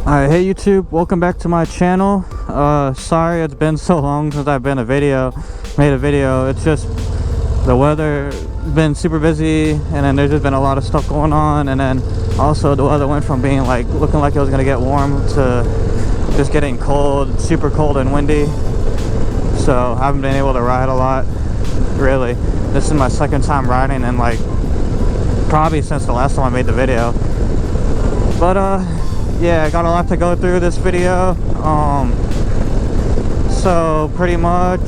Alright, hey YouTube, welcome back to my channel. Sorry it's been so long since I've made a video. It's just the weather been super busy, and then there's just been a lot of stuff going on, and then also the weather went from being like looking like it was gonna get warm to just getting cold, super cold and windy. So I haven't been able to ride a lot, really. This is my second time riding, and like probably since the last time I made the video. But yeah, I got a lot to go through this video. So pretty much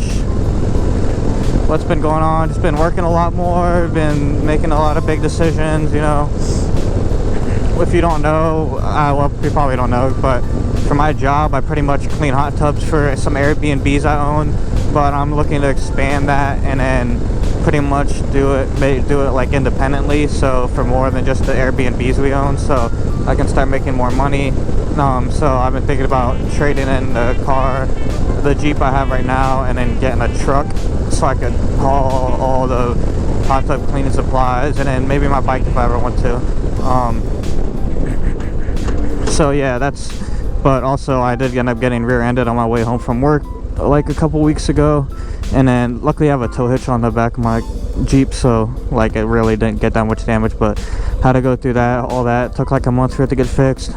what's been going on, just been working a lot more, been making a lot of big decisions, you know. If you don't know, well, you probably don't know, but for my job I pretty much clean hot tubs for some Airbnbs I own, but I'm looking to expand that and then pretty much do it like independently, so for more than just the Airbnbs we own, so I can start making more money. So I've been thinking about trading in the Jeep I have right now, and then getting a truck so I could haul all the hot tub cleaning supplies, and then maybe my bike if I ever want to. So yeah, but also I did end up getting rear-ended on my way home from work like a couple weeks ago, and then luckily I have a tow hitch on the back of my Jeep, so like it really didn't get that much damage, but had to go through all that. Took like a month for it to get fixed,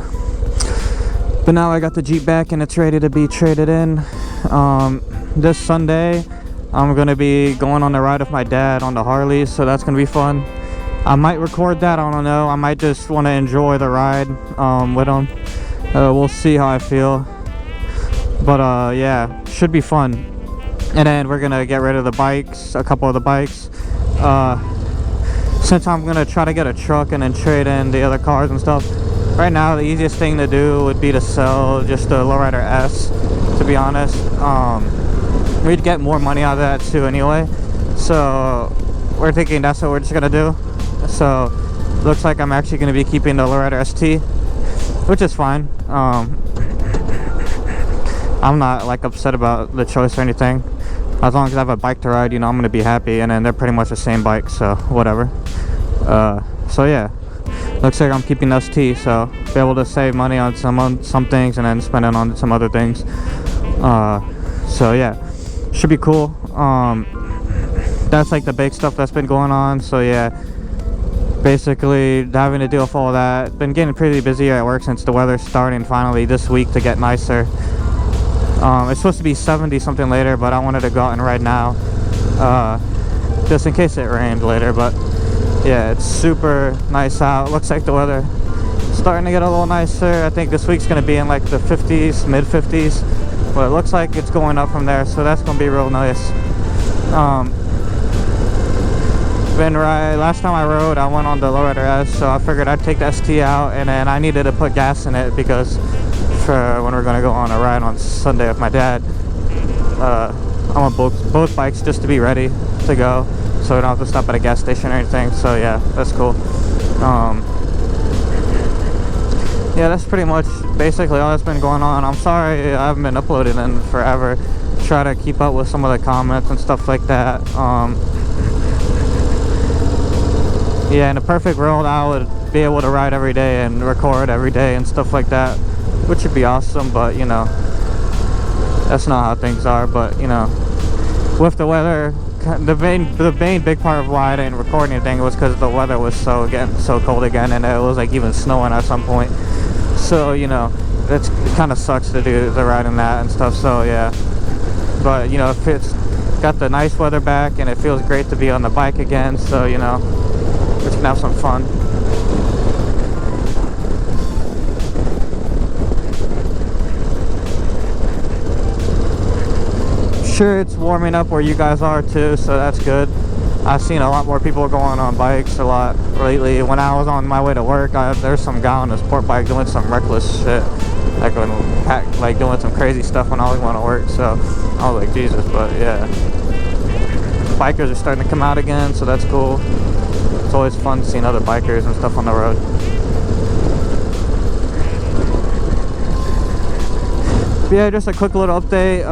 but now I got the Jeep back and it's ready to be traded in. This Sunday I'm gonna be going on the ride with my dad on the Harley, so that's gonna be fun. I might record that, I don't know. I might just want to enjoy the ride with him. We'll see how I feel, but yeah, should be fun. And then we're gonna get rid of the bikes, a couple of the bikes, since I'm gonna try to get a truck and then trade in the other cars and stuff. Right now the easiest thing to do would be to sell just the Lowrider S, to be honest. We'd get more money out of that too anyway, so we're thinking that's what we're just gonna do. So looks like I'm actually gonna be keeping the Lowrider ST, which is fine. I'm not like upset about the choice or anything. As long as I have a bike to ride, you know, I'm gonna be happy. And then they're pretty much the same bike, so whatever. So yeah, looks like I'm keeping the ST, so be able to save money on some things and then spend it on some other things. So yeah, should be cool. That's like the big stuff that's been going on. So yeah, basically having to deal with all that. Been getting pretty busy at work since the weather's starting finally this week to get nicer. It's supposed to be 70 something later, but I wanted to go out and ride now, just in case it rained later. But yeah, it's super nice out. Looks like the weather starting to get a little nicer. I think this week's gonna be in like the 50s, mid 50s, but it looks like it's going up from there, so that's gonna be real nice. Last time I rode, I went on the Lowrider S, so I figured I'd take the ST out, and then I needed to put gas in it because for when we're gonna go on a ride on Sunday with my dad, I want both bikes just to be ready to go, so we don't have to stop at a gas station or anything. So yeah, that's cool. Yeah, that's pretty much basically all that's been going on. I'm sorry I haven't been uploading in forever. Try to keep up with some of the comments and stuff like that. Yeah, in a perfect world I would be able to ride every day and record every day and stuff like that, which would be awesome, but you know, that's not how things are. But you know, with the weather, the main big part of why I didn't record anything was because the weather was getting so cold again, and it was like even snowing at some point. So you know, it kind of sucks to do the riding that and stuff. So yeah, but you know, if it's got the nice weather back and it feels great to be on the bike again, so you know, we can have some fun. Sure, it's warming up where you guys are too, so that's good. I've seen a lot more people going on bikes a lot lately. When I was on my way to work, there's some guy on a sport bike doing some reckless shit, like doing some crazy stuff when I was going to work. So I was like, Jesus. But yeah, bikers are starting to come out again, so that's cool. It's always fun seeing other bikers and stuff on the road. But yeah, just a quick little update.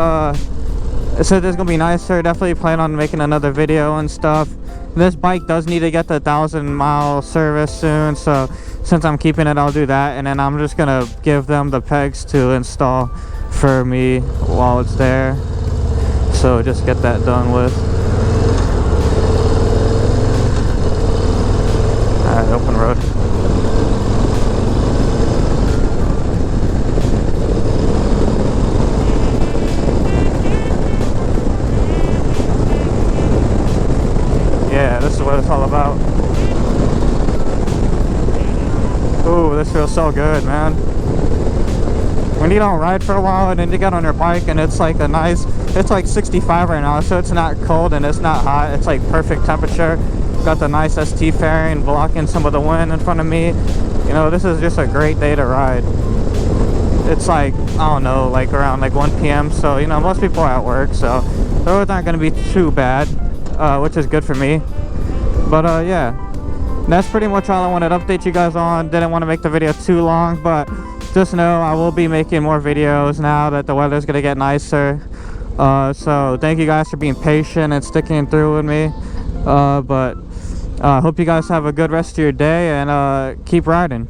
So this is gonna be nicer. Definitely plan on making another video and stuff. This bike does need to get the 1,000-mile service soon, so since I'm keeping it, I'll do that, and then I'm just gonna give them the pegs to install for me while it's there. So just get that done with. Alright, open road. Yeah, this is what it's all about. Ooh, this feels so good, man. When you don't ride for a while and then you get on your bike and it's like it's like 65 right now, so it's not cold and it's not hot. It's like perfect temperature. Got the nice ST fairing blocking some of the wind in front of me. You know, this is just a great day to ride. It's like, I don't know, like around like 1 p.m. So, you know, most people are at work, so the roads aren't going to be too bad, which is good for me. But yeah, that's pretty much all I wanted to update you guys on. Didn't want to make the video too long, but just know I will be making more videos now that the weather's going to get nicer. So thank you guys for being patient and sticking through with me. But hope you guys have a good rest of your day, and keep riding.